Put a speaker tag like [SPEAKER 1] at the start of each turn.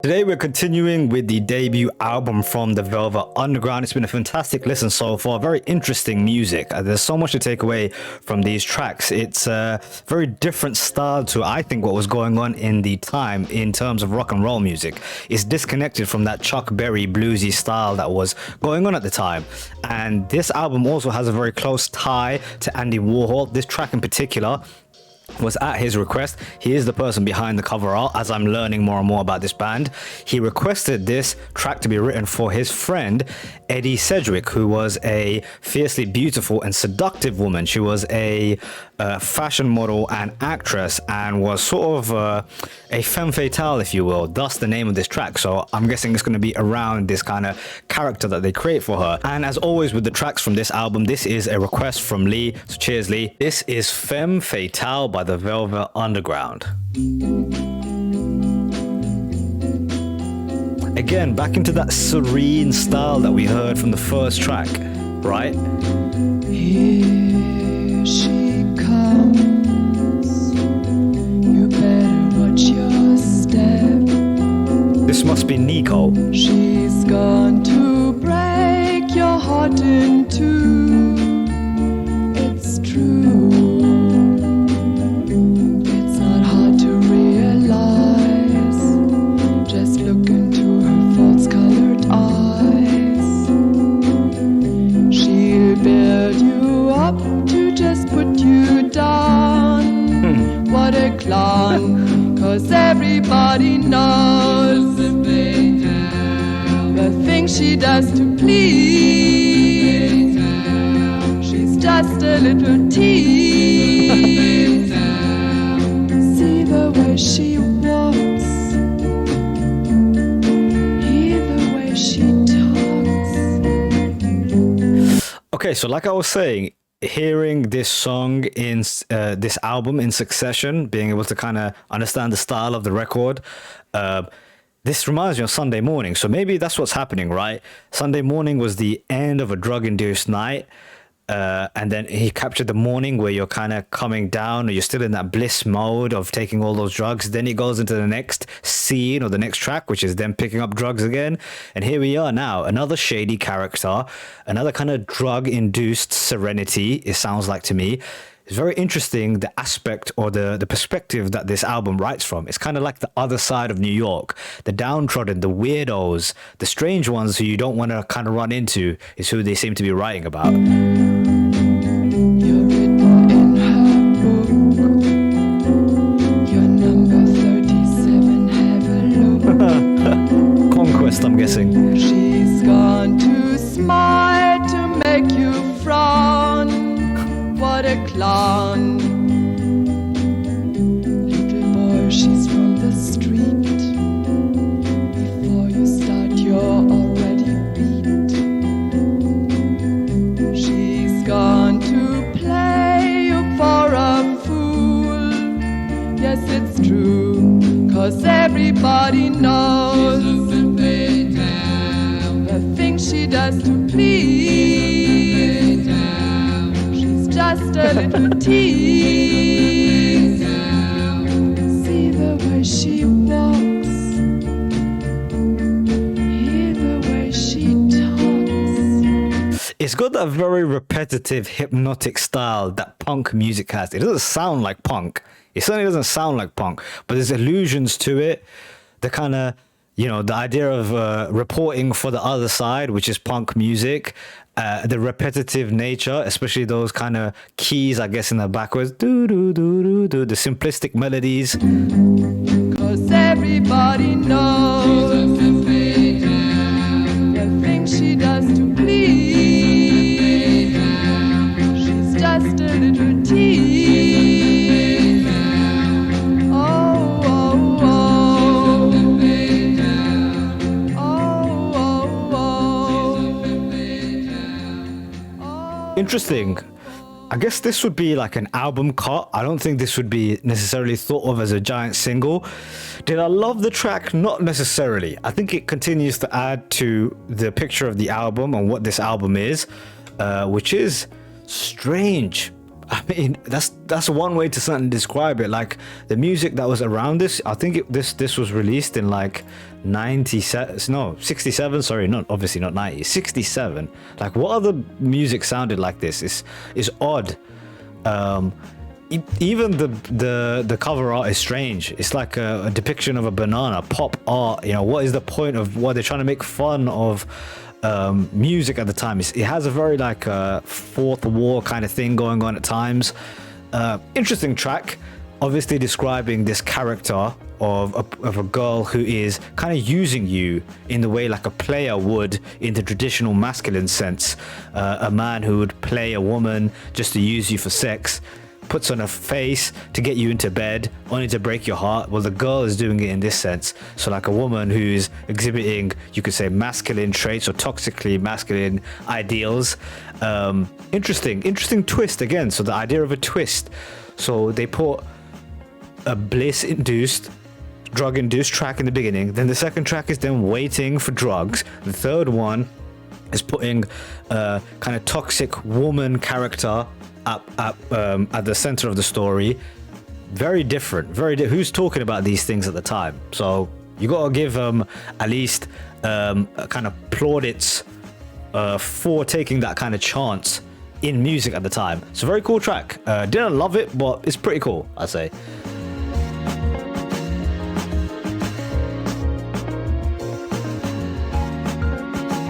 [SPEAKER 1] Today we're continuing with the debut album from the Velvet Underground. It's been a fantastic listen so far, very interesting music. There's so much to take away from these tracks. It's a very different style to, I think, what was going on in the time in terms of rock and roll music. It's disconnected from that Chuck Berry bluesy style that was going on at the time. And this album also has a very close tie to Andy Warhol. This track in particular was at his request. He is the person behind the cover art. As I'm learning more and more about this band, he requested this track to be written for his friend Eddie Sedgwick, who was a fiercely beautiful and seductive woman. She was a fashion model and actress and was sort of a femme fatale, if you will, thus the name of this track. So I'm guessing it's going to be around this kind of character that they create for her. And as always with the tracks from this album, this is a request from Lee, so cheers Lee. This is Femme Fatale by the Velvet Underground. Again, back into that serene style that we heard from the first track, right?
[SPEAKER 2] Here she comes. You better watch your step.
[SPEAKER 1] This must be Nico.
[SPEAKER 2] She's gone to break your heart in two. It's true. It's not hard to realize. Just look into her false-colored eyes. She'll build you up to just put you down. What a clown, 'cause everybody knows the things she does to please. She's just a little tease. See the way she walks, hear the way she talks.
[SPEAKER 1] Okay, so like I was saying, hearing this song in this album in succession, being able to kind of understand the style of the record, this reminds me of Sunday Morning. So maybe that's what's happening, right? Sunday Morning was the end of a drug-induced night. And then he captured the morning where you're kind of coming down or you're still in that bliss mode of taking all those drugs. Then he goes into the next scene or the next track, which is them picking up drugs again. And here we are now, another shady character, another kind of drug-induced serenity, it sounds like to me. It's very interesting, the aspect or the perspective that this album writes from. It's kind of like the other side of New York. The downtrodden, the weirdos, the strange ones who you don't want to kind of run into is who they seem to be writing about.
[SPEAKER 2] You're written in her book. You're number 37, have a look.
[SPEAKER 1] Conquest, I'm guessing.
[SPEAKER 2] She's gone to smile to make you frown. What a clown. Little boy, she's from the street. Before you start, you're already beat. She's gone to play you for a fool. Yes, it's true, 'cause everybody knows the things she does to please. She's just a little tease. See the way she walks, hear the way she talks.
[SPEAKER 1] It's got that very repetitive, hypnotic style that punk music has. It doesn't sound like punk. It certainly doesn't sound like punk, but there's allusions to it. The kind of, the idea of reporting for the other side, which is punk music. The repetitive nature, especially those kind of keys, I guess, in the backwards. Do, do, do, do, do, the simplistic melodies.
[SPEAKER 2] 'Cause everybody knows the things she does to please. She's just a little tease. Oh, oh, oh. Oh, oh, oh.
[SPEAKER 1] Interesting. I guess this would be like an album cut. I don't think this would be necessarily thought of as a giant single. Did I love the track? Not necessarily. I think it continues to add to the picture of the album and what this album is, which is strange. I mean, that's one way to certainly describe it. Like the music that was around this, I think this was released in like 67. Sorry, not obviously not 90, 67. Like what other music sounded like this? Is odd. Even the cover art is strange. It's like a depiction of a banana, pop art. You know, what is the point of what they're trying to make fun of? Music at the time. It has a very like fourth war kind of thing going on at times. Interesting track, obviously describing this character of a girl who is kind of using you in the way like a player would in the traditional masculine sense. A man who would play a woman just to use you for sex, puts on a face to get you into bed only to break your heart. Well, the girl is doing it in this sense. So like a woman who's exhibiting, you could say, masculine traits or toxically masculine ideals. Interesting twist again. So the idea of a twist. So they put a bliss-induced, drug-induced track in the beginning. Then the second track is them waiting for drugs. The third one is putting a kind of toxic woman character at the center of the story. Very different. Who's talking about these things at the time? So you gotta give at least a kind of plaudits for taking that kind of chance in music at the time. It's a very cool track. Didn't love it, but it's pretty cool, I say.